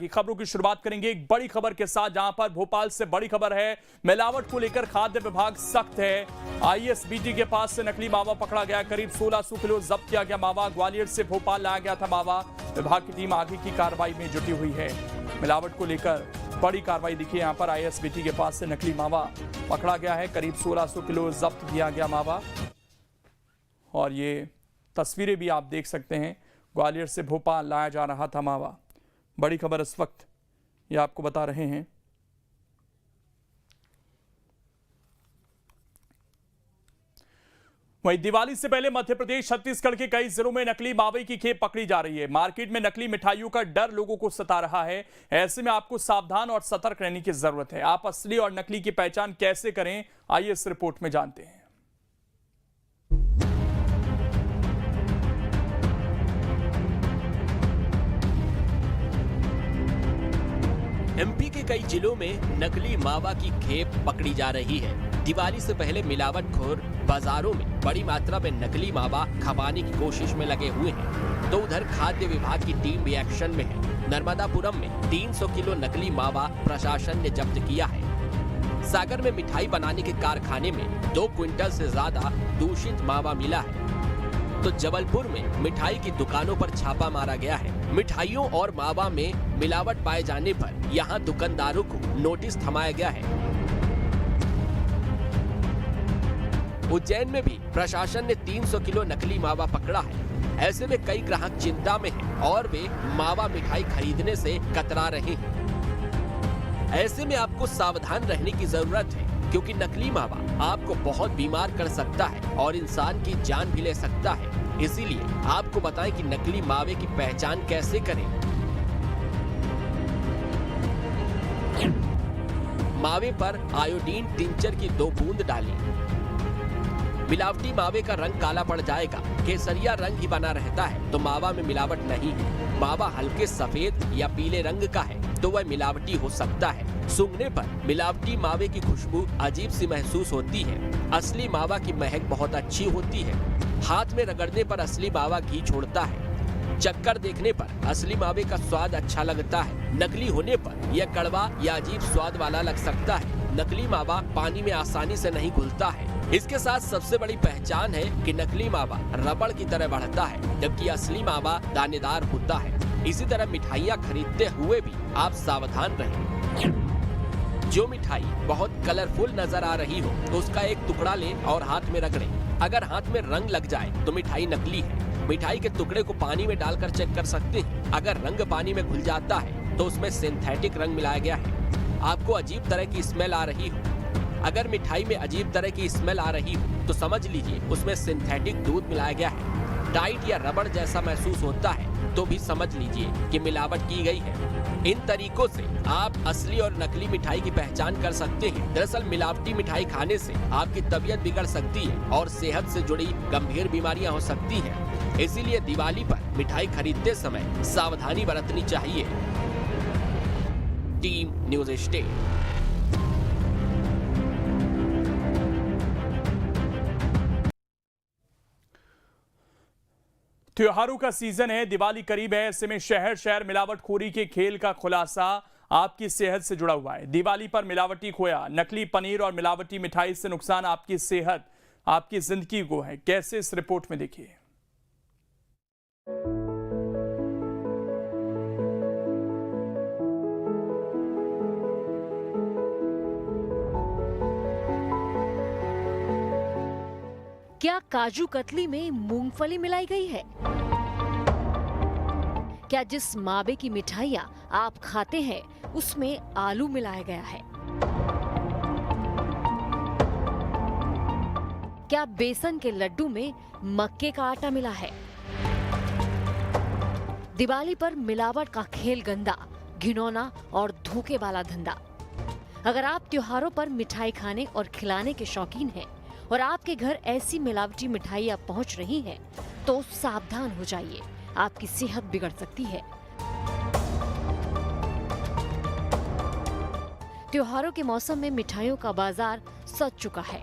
की खबरों की शुरुआत करेंगे एक बड़ी खबर के साथ, जहां पर भोपाल से बड़ी खबर है। मिलावट को लेकर खाद्य विभाग सख्त है। आईएसबीटी के पास से नकली मावा पकड़ा गया, करीब 1600 किलो जब्त किया गया मावा। ग्वालियर से भोपाल लाया गया था मावा। विभाग की टीम आगे की कार्रवाई में जुटी हुई है। मिलावट को लेकर बड़ी कार्रवाई दिखी यहाँ पर। आईएसबीटी के पास से नकली मावा पकड़ा गया है, करीब 1600 किलो जब्त किया गया मावा। और ये तस्वीरें भी आप देख सकते हैं, ग्वालियर से भोपाल लाया जा रहा था मावा। बड़ी खबर इस वक्त ये आपको बता रहे हैं। वहीं दिवाली से पहले मध्य प्रदेश छत्तीसगढ़ के कई जिलों में नकली मावे की खेप पकड़ी जा रही है। मार्केट में नकली मिठाइयों का डर लोगों को सता रहा है। ऐसे में आपको सावधान और सतर्क रहने की जरूरत है। आप असली और नकली की पहचान कैसे करें, आइए इस रिपोर्ट में जानते हैं। एमपी के कई जिलों में नकली मावा की खेप पकड़ी जा रही है। दिवाली से पहले मिलावटखोर बाजारों में बड़ी मात्रा में नकली मावा खपाने की कोशिश में लगे हुए हैं, तो उधर खाद्य विभाग की टीम भी एक्शन में है। नर्मदापुरम में 300 किलो नकली मावा प्रशासन ने जब्त किया है। सागर में मिठाई बनाने के कारखाने में 2 क्विंटल से ज्यादा दूषित मावा मिला है। तो जबलपुर में मिठाई की दुकानों पर छापा मारा गया है। मिठाइयों और मावा में मिलावट पाए जाने पर यहां दुकानदारों को नोटिस थमाया गया है। उज्जैन में भी प्रशासन ने 300 किलो नकली मावा पकड़ा है। ऐसे में कई ग्राहक चिंता में हैं और वे मावा मिठाई खरीदने से कतरा रहे हैं। ऐसे में आपको सावधान रहने की जरूरत है, क्योंकि नकली मावा आपको बहुत बीमार कर सकता है और इंसान की जान भी ले सकता है। इसीलिए आपको बताएं कि नकली मावे की पहचान कैसे करें। मावे पर आयोडीन टिंचर की 2 बूंद डालें। मिलावटी मावे का रंग काला पड़ जाएगा। केसरिया रंग ही बना रहता है तो मावा में मिलावट नहीं है। मावा हल्के सफेद या पीले रंग का है तो वह मिलावटी हो सकता है। सूंघने पर मिलावटी मावे की खुशबू अजीब सी महसूस होती है। असली मावा की महक बहुत अच्छी होती है। हाथ में रगड़ने पर असली मावा घी छोड़ता है। चक्कर देखने पर असली मावे का स्वाद अच्छा लगता है। नकली होने पर यह कड़वा या अजीब स्वाद वाला लग सकता है। नकली मावा पानी में आसानी से नहीं घुलता है। इसके साथ सबसे बड़ी पहचान है कि नकली मावा रबड़ की तरह बढ़ता है, जबकि असली मावा दानेदार होता है। इसी तरह मिठाइयाँ खरीदते हुए भी आप सावधान रहें। जो मिठाई बहुत कलरफुल नजर आ रही हो तो उसका एक टुकड़ा लें और हाथ में रगड़ें। अगर हाथ में रंग लग जाए तो मिठाई नकली है। मिठाई के टुकड़े को पानी में डालकर चेक कर सकते हैं। अगर रंग पानी में घुल जाता है तो उसमें सिंथेटिक रंग मिलाया गया है। आपको अजीब तरह की स्मेल आ रही हो, अगर मिठाई में अजीब तरह की स्मेल आ रही हो तो समझ लीजिए उसमें सिंथेटिक दूध मिलाया गया है। टाइट या रबड़ जैसा महसूस होता है तो भी समझ लीजिए कि मिलावट की गई है। इन तरीकों से आप असली और नकली मिठाई की पहचान कर सकते हैं। दरअसल मिलावटी मिठाई खाने से आपकी तबीयत बिगड़ सकती है और सेहत से जुड़ी गंभीर बीमारियां हो सकती हैं। इसीलिए दिवाली पर मिठाई खरीदते समय सावधानी बरतनी चाहिए। Team news state. त्योहारों का सीजन है, दिवाली करीब है। ऐसे में शहर शहर मिलावटखोरी के खेल का खुलासा आपकी सेहत से जुड़ा हुआ है। दिवाली पर मिलावटी खोया, नकली पनीर और मिलावटी मिठाई से नुकसान आपकी सेहत, आपकी जिंदगी को है। कैसे, इस रिपोर्ट में देखिए। क्या काजू कतली में मूंगफली मिलाई गई है? क्या जिस मावे की मिठाइयां आप खाते हैं उसमें आलू मिलाया गया है? क्या बेसन के लड्डू में मक्के का आटा मिला है? दिवाली पर मिलावट का खेल गंदा, घिनौना और धोखे वाला धंधा। अगर आप त्योहारों पर मिठाई खाने और खिलाने के शौकीन हैं और आपके घर ऐसी मिलावटी मिठाइयां पहुंच रही हैं, तो सावधान हो जाइए, आपकी सेहत बिगड़ सकती है। त्योहारों के मौसम में मिठाइयों का बाजार सज चुका है।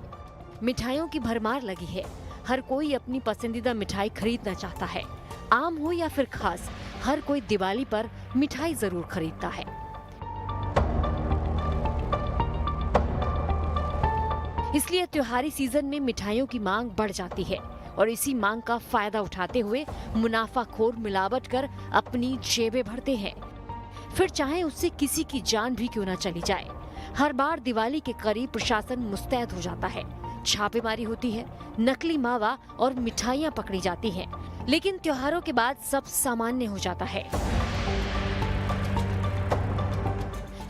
मिठाइयों की भरमार लगी है। हर कोई अपनी पसंदीदा मिठाई खरीदना चाहता है। आम हो या फिर खास, हर कोई दिवाली पर मिठाई जरूर खरीदता है। इसलिए त्योहारी सीजन में मिठाइयों की मांग बढ़ जाती है और इसी मांग का फायदा उठाते हुए मुनाफाखोर मिलावट कर अपनी जेबें भरते हैं, फिर चाहे उससे किसी की जान भी क्यों न चली जाए। हर बार दिवाली के करीब प्रशासन मुस्तैद हो जाता है, छापेमारी होती है, नकली मावा और मिठाइयां पकड़ी जाती हैं, लेकिन त्योहारों के बाद सब सामान्य हो जाता है।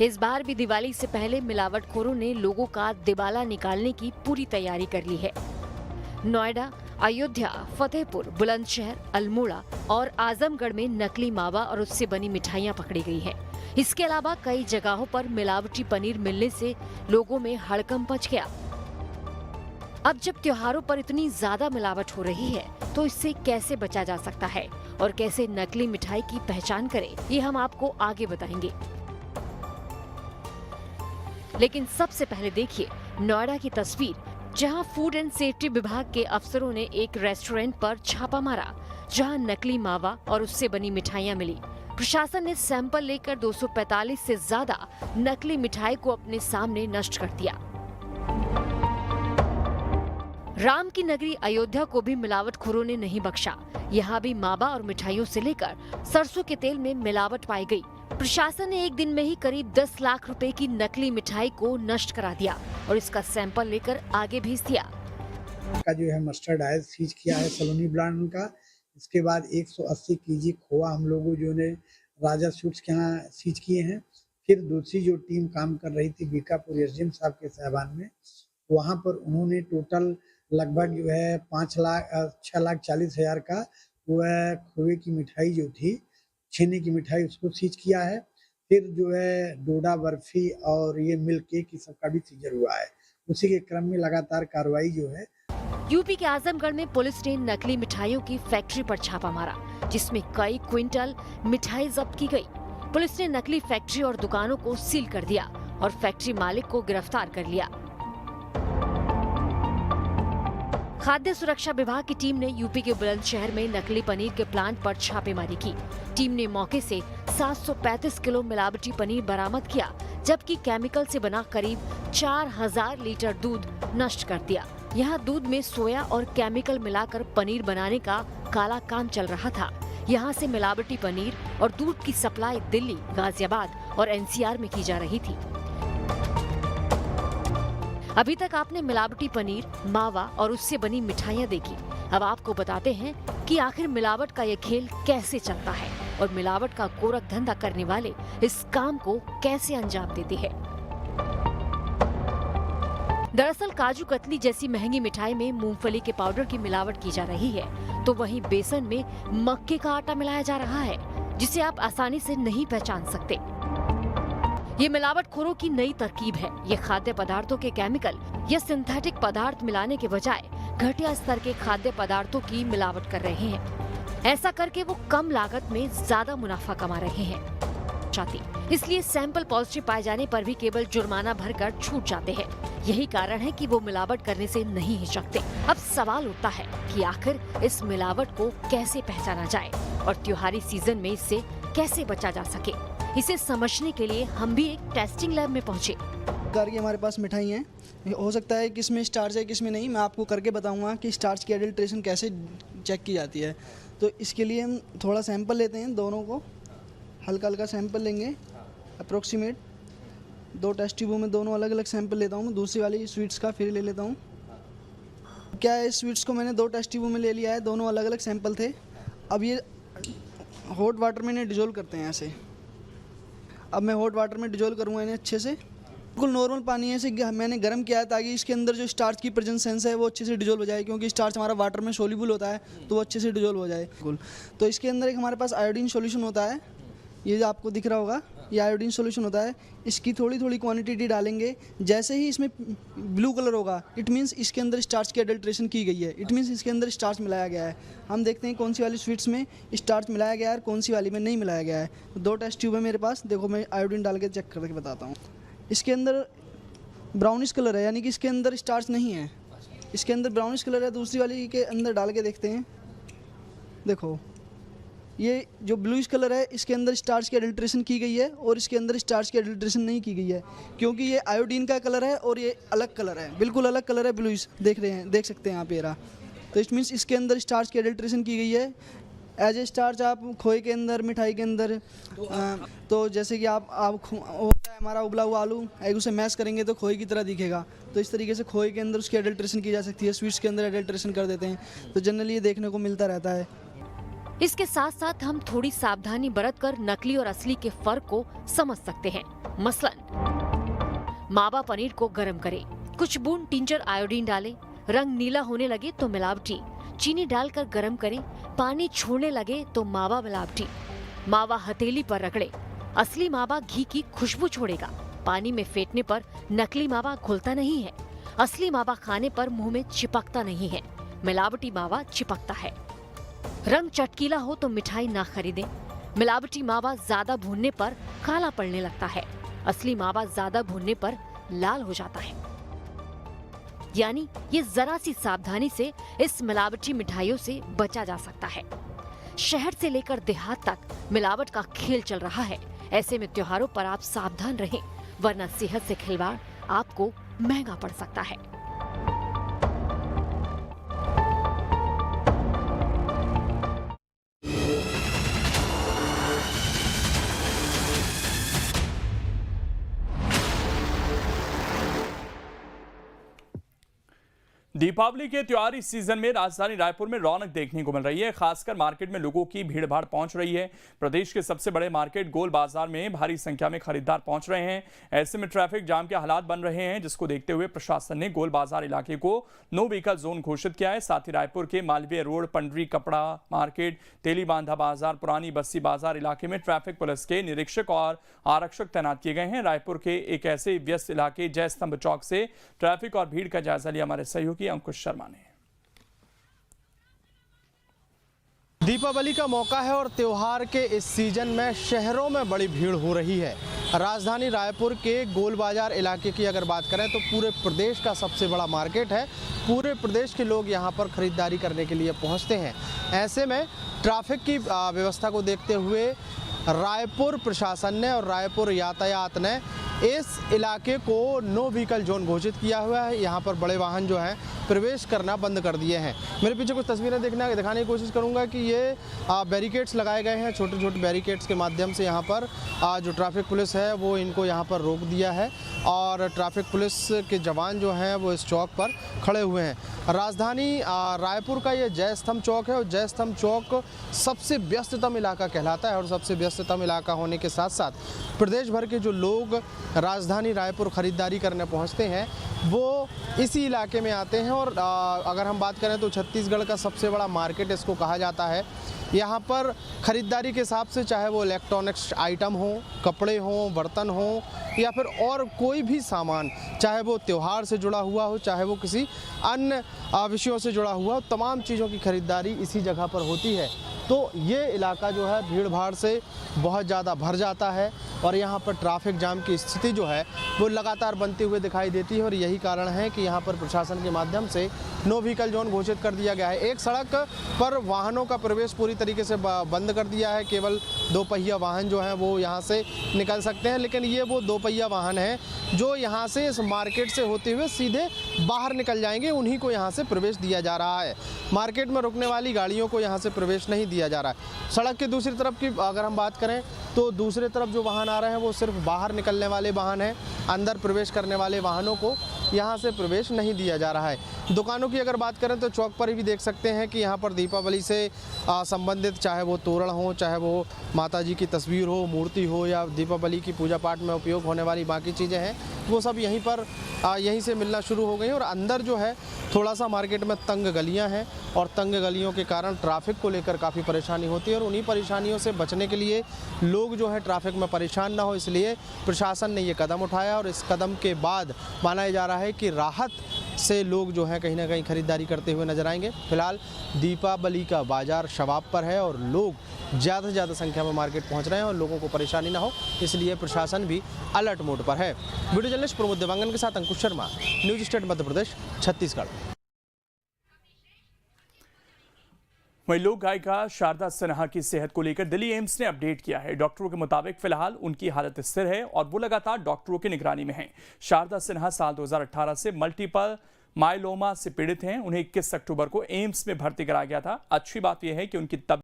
इस बार भी दिवाली से पहले मिलावटखोरों ने लोगों का दिवाला निकालने की पूरी तैयारी कर ली है। नोएडा, अयोध्या, फतेहपुर, बुलंदशहर, अल्मोड़ा और आजमगढ़ में नकली मावा और उससे बनी मिठाइयां पकड़ी गई है। इसके अलावा कई जगहों पर मिलावटी पनीर मिलने से लोगों में हड़कंप मच गया। अब जब त्योहारों पर इतनी ज्यादा मिलावट हो रही है तो इससे कैसे बचा जा सकता है और कैसे नकली मिठाई की पहचान करें, ये हम आपको आगे बताएंगे। लेकिन सबसे पहले देखिए नोएडा की तस्वीर, जहां फूड एंड सेफ्टी विभाग के अफसरों ने एक रेस्टोरेंट पर छापा मारा, जहां नकली मावा और उससे बनी मिठाइयां मिली। प्रशासन ने सैंपल लेकर 245 से ज्यादा नकली मिठाई को अपने सामने नष्ट कर दिया। राम की नगरी अयोध्या को भी मिलावटखोरों ने नहीं बख्शा। यहाँ भी मावा और मिठाइयों से लेकर सरसों के तेल में मिलावट पाई गई। प्रशासन ने एक दिन में ही करीब 10 लाख रुपए की नकली मिठाई को नष्ट करा दिया और इसका सैंपल लेकर आगे भेज दिया। का जो है मस्टर्ड आयल सीज किया है सलोनी ब्रांड का। इसके बाद 180 केजी खोआ हम लोगों जो ने राजा स्वीट्स के यहाँ सीज किए हैं। फिर दूसरी जो टीम काम कर रही थी बीकापुर एसडीएम साहब के साहबान में, वहाँ पर उन्होंने टोटल लगभग जो है 6,40,000 का वो है खोए की मिठाई जो थी, छेने की मिठाई, उसको सीज किया है। फिर जो है डोडा बर्फी और ये मिल्क केक की सबका भी सीजर हुआ है। उसी के क्रम में लगातार कार्रवाई जो है। यूपी के आजमगढ़ में पुलिस ने नकली मिठाइयों की फैक्ट्री पर छापा मारा, जिसमें कई क्विंटल मिठाई जब्त की गई। पुलिस ने नकली फैक्ट्री और दुकानों को सील कर दिया और फैक्ट्री मालिक को गिरफ्तार कर लिया। खाद्य सुरक्षा विभाग की टीम ने यूपी के बुलंदशहर में नकली पनीर के प्लांट पर छापेमारी की। टीम ने मौके से 735 किलो मिलावटी पनीर बरामद किया, जबकि केमिकल से बना करीब 4000 लीटर दूध नष्ट कर दिया। यहाँ दूध में सोया और केमिकल मिलाकर पनीर बनाने का काला काम चल रहा था। यहाँ से मिलावटी पनीर और दूध की सप्लाई दिल्ली, गाजियाबाद और एनसीआर में की जा रही थी। अभी तक आपने मिलावटी पनीर, मावा और उससे बनी मिठाइयाँ देखी। अब आपको बताते हैं कि आखिर मिलावट का ये खेल कैसे चलता है और मिलावट का गोरख धंधा करने वाले इस काम को कैसे अंजाम देते हैं। दरअसल काजू कतली जैसी महंगी मिठाई में मूंगफली के पाउडर की मिलावट की जा रही है, तो वहीं बेसन में मक्के का आटा मिलाया जा रहा है, जिसे आप आसानी से नहीं पहचान सकते। ये मिलावटखोरों की नई तरकीब है। ये खाद्य पदार्थों के केमिकल या सिंथेटिक पदार्थ मिलाने के बजाय घटिया स्तर के खाद्य पदार्थों की मिलावट कर रहे हैं। ऐसा करके वो कम लागत में ज्यादा मुनाफा कमा रहे हैं। इसलिए सैंपल पॉजिटिव पाए जाने पर भी केवल जुर्माना भरकर छूट जाते हैं। यही कारण है कि वो मिलावट करने से नहीं हिचकते। अब सवाल उठता है कि आखिर इस मिलावट को कैसे पहचाना जाए और त्योहारी सीजन में इससे कैसे बचा जा सके। इसे समझने के लिए हम भी एक टेस्टिंग लैब में पहुंचे। प्रकार की हमारे पास मिठाई हैं, हो सकता है किसमें स्टार्च है किसमें नहीं। मैं आपको करके बताऊंगा कि स्टार्च की एडल्ट्रेशन कैसे चेक की जाती है। तो इसके लिए हम थोड़ा सैंपल लेते हैं, दोनों को हल्का हल्का सैंपल लेंगे, अप्रोक्सीमेट 2 टेस्ट ट्यूबों में दोनों अलग अलग सैंपल लेता हूँ। दूसरी वाली स्वीट्स का फिर ले लेता हूँ। क्या है, स्वीट्स को मैंने 2 टेस्ट ट्यूबों में ले लिया है, दोनों अलग अलग सैंपल थे। अब ये हॉट वाटर में इन्हें डिजोल्व करते हैं ऐसे। अब मैं हॉट वाटर में डिजोल्व करूँगा इन्हें अच्छे से। बिल्कुल नॉर्मल पानी है, इसे मैंने गर्म किया है ताकि इसके अंदर जो स्टार्च की प्रेजेंस है वो अच्छे से डिजोल्व हो जाए, क्योंकि स्टार्च हमारा वाटर में सोल्यूबल होता है तो वो अच्छे से डिजोल्व हो जाए। बिल्कुल। तो इसके अंदर एक हमारे पास आयोडीन सॉल्यूशन होता है, ये जो आपको दिख रहा होगा ये आयोडीन सॉल्यूशन होता है। इसकी थोड़ी थोड़ी क्वांटिटी डालेंगे। जैसे ही इसमें ब्लू कलर होगा इट मीन्स इसके अंदर स्टार्च की एडल्ट्रेशन की गई है, इट मीन्स इसके अंदर स्टार्च मिलाया गया है। हम देखते हैं कौन सी वाली स्वीट्स में स्टार्च मिलाया गया है और कौन सी वाली में नहीं मिलाया गया है। 2 टेस्ट ट्यूब है मेरे पास, देखो मैं आयोडीन डाल के चेक करके बताता हूँ। इसके अंदर ब्राउनिश कलर है, यानी कि इसके अंदर स्टार्च नहीं है, इसके अंदर ब्राउनिश कलर है। दूसरी वाली के अंदर डाल के देखते हैं, देखो ये जो ब्लूइश कलर है इसके अंदर स्टार्च की एडल्ट्रेशन की गई है और इसके अंदर स्टार्च की एडल्ट्रेशन नहीं की गई है, क्योंकि ये आयोडीन का कलर है और ये अलग कलर है, बिल्कुल अलग कलर है। ब्लूइश देख सकते हैं आप ये रहा। तो इट मीन्स इसके अंदर स्टार्च की एडल्ट्रेशन की गई है। एज ए स्टार्च आप खोए के अंदर, मिठाई के अंदर, तो जैसे कि आप होता है हमारा उबला हुआ आलू, एक उसे मैश करेंगे तो खोए की तरह दिखेगा, तो इस तरीके से खोए के अंदर उसकी एडल्ट्रेशन की जा सकती है। स्वीट्स के अंदर एडल्ट्रेशन कर देते हैं, तो जनरली ये देखने को मिलता रहता है। इसके साथ साथ हम थोड़ी सावधानी बरतकर नकली और असली के फर्क को समझ सकते हैं। मसलन मावा पनीर को गर्म करें, कुछ बूंद टिंचर आयोडीन डालें, रंग नीला होने लगे तो मिलावटी, चीनी डालकर गर्म करें, पानी छोड़ने लगे तो मावा मिलावटी। मावा हथेली पर रगड़े, असली मावा घी की खुशबू छोड़ेगा, पानी में फेंटने पर नकली मावा घुलता नहीं है, असली मावा खाने पर मुंह में चिपकता नहीं है, मिलावटी मावा चिपकता है। रंग चटकीला हो तो मिठाई ना खरीदें, मिलावटी मावा ज्यादा भूनने पर काला पड़ने लगता है, असली मावा ज्यादा भूनने पर लाल हो जाता है। यानी ये जरा सी सावधानी से इस मिलावटी मिठाइयों से बचा जा सकता है। शहर से लेकर देहात तक मिलावट का खेल चल रहा है। ऐसे में त्योहारों पर आप सावधान रहें, वरना सेहत से खिलवाड़ आपको महंगा पड़ सकता है। दीपावली के त्योहारी सीजन में राजधानी रायपुर में रौनक देखने को मिल रही है। खासकर मार्केट में लोगों की भीड़ भाड़ पहुंच रही है। प्रदेश के सबसे बड़े मार्केट गोल बाजार में भारी संख्या में खरीदार पहुंच रहे हैं। ऐसे में ट्रैफिक जाम के हालात बन रहे हैं, जिसको देखते हुए प्रशासन ने गोल बाजार इलाके को नो व्हीकल जोन घोषित किया है। साथ ही रायपुर के मालवीय रोड, पंडरी कपड़ा मार्केट, तेली बांधा बाजार, पुरानी बस्ती बाजार इलाके में ट्रैफिक पुलिस के निरीक्षक और आरक्षक तैनात किए गए हैं। रायपुर के एक ऐसे व्यस्त इलाके जय स्तंभ चौक से ट्रैफिक और भीड़ का जायजा लिया हमारे सहयोगी अंकुश शर्मा ने। दीपावली का मौका है और त्योहार के इस सीजन में शहरों में बड़ी भीड़ हो रही है। राजधानी रायपुर के गोल बाजार इलाके की अगर बात करें तो पूरे प्रदेश का सबसे बड़ा मार्केट है। पूरे प्रदेश के लोग यहां पर खरीदारी करने के लिए पहुंचते हैं। ऐसे में ट्रैफिक की व्यवस्था को देखते हुए रायपुर प्रशासन ने और रायपुर यातायात ने इस इलाके को नो व्हीकल जोन घोषित किया हुआ है। यहाँ पर बड़े वाहन जो हैं प्रवेश करना बंद कर दिए हैं। मेरे पीछे कुछ तस्वीरें दिखाने की कोशिश करूँगा कि ये बैरिकेड्स लगाए गए हैं। छोटे छोटे बैरिकेड्स के माध्यम से यहाँ पर जो ट्रैफिक पुलिस है वो इनको यहाँ पर रोक दिया है और ट्रैफिक पुलिस के जवान जो हैं वो इस चौक पर खड़े हुए हैं। राजधानी रायपुर का ये जय स्तंभ चौक है और जय स्तंभ चौक सबसे व्यस्ततम इलाका कहलाता है और सबसे व्यस्ततम इलाका होने के साथ साथ प्रदेश भर के जो लोग राजधानी रायपुर खरीदारी करने पहुंचते हैं वो इसी इलाके में आते हैं। और अगर हम बात करें तो छत्तीसगढ़ का सबसे बड़ा मार्केट इसको कहा जाता है। यहाँ पर ख़रीदारी के हिसाब से चाहे वो इलेक्ट्रॉनिक्स आइटम हो, कपड़े हों, बर्तन हो या फिर और कोई भी सामान, चाहे वो त्यौहार से जुड़ा हुआ हो, चाहे वो किसी अन्य विषयों से जुड़ा हुआ हो, तमाम चीज़ों की खरीदारी इसी जगह पर होती है। तो ये इलाका जो है भीड़ भाड़ से बहुत ज़्यादा भर जाता है और यहाँ पर ट्रैफिक जाम की स्थिति जो है वो लगातार बनते हुए दिखाई देती है और यही कारण है कि यहाँ पर प्रशासन के माध्यम से नो व्हीकल जोन घोषित कर दिया गया है। एक सड़क पर वाहनों का प्रवेश पूरी तरीके से बंद कर दिया है। केवल 2 पहिया वाहन जो हैं वो यहाँ से निकल सकते हैं, लेकिन ये वो 2 पहिया वाहन हैं जो यहाँ से इस मार्केट से होते हुए सीधे बाहर निकल जाएंगे, उन्हीं को यहाँ से प्रवेश दिया जा रहा है। मार्केट में रुकने वाली गाड़ियों को यहाँ से प्रवेश नहीं दिया जा रहा है। सड़क की दूसरी तरफ की अगर हम बात करें तो दूसरी तरफ जो वाहन आ रहे हैं वो सिर्फ बाहर निकलने वाले वाहन हैं। अंदर प्रवेश करने वाले वाहनों को यहाँ से प्रवेश नहीं दिया जा रहा है। दुकानों की अगर बात करें तो चौक पर भी देख सकते हैं कि यहाँ पर दीपावली से संबंधित चाहे वो तोरण हो, चाहे वो माता जी की तस्वीर हो, मूर्ति हो या दीपावली की पूजा पाठ में उपयोग होने वाली बाकी चीज़ें हैं वो सब यहीं से मिलना शुरू हो गई। और अंदर जो है थोड़ा सा मार्केट में तंग गलियां हैं और तंग गलियों के कारण ट्रैफिक को लेकर काफ़ी परेशानी होती है और उन्हीं परेशानियों से बचने के लिए लोग जो है ट्रैफिक में परेशान ना हो, इसलिए प्रशासन ने ये कदम उठाया और इस कदम के बाद माना जा रहा है कि राहत से लोग जो है कहीं ना कहीं खरीदारी करते हुए नजर आएंगे। फिलहाल दीपावली का बाजार शबाब पर है और लोग ज़्यादा से ज़्यादा संख्या में मार्केट पहुंच रहे हैं और लोगों को परेशानी ना हो, इसलिए प्रशासन भी अलर्ट मोड पर है। वीडियो जर्नलिस्ट प्रमोद देवांगन के साथ अंकुश शर्मा, न्यूज स्टेट मध्य प्रदेश, छत्तीसगढ़। वहीं लोक गायिका शारदा सिन्हा की सेहत को लेकर दिल्ली एम्स ने अपडेट किया है। डॉक्टरों के मुताबिक फिलहाल उनकी हालत स्थिर है और वो लगातार डॉक्टरों की निगरानी में हैं। शारदा सिन्हा साल 2018 से मल्टीपल माइलोमा से पीड़ित हैं। उन्हें 21 अक्टूबर को एम्स में भर्ती कराया गया था। अच्छी बात यह है कि उनकी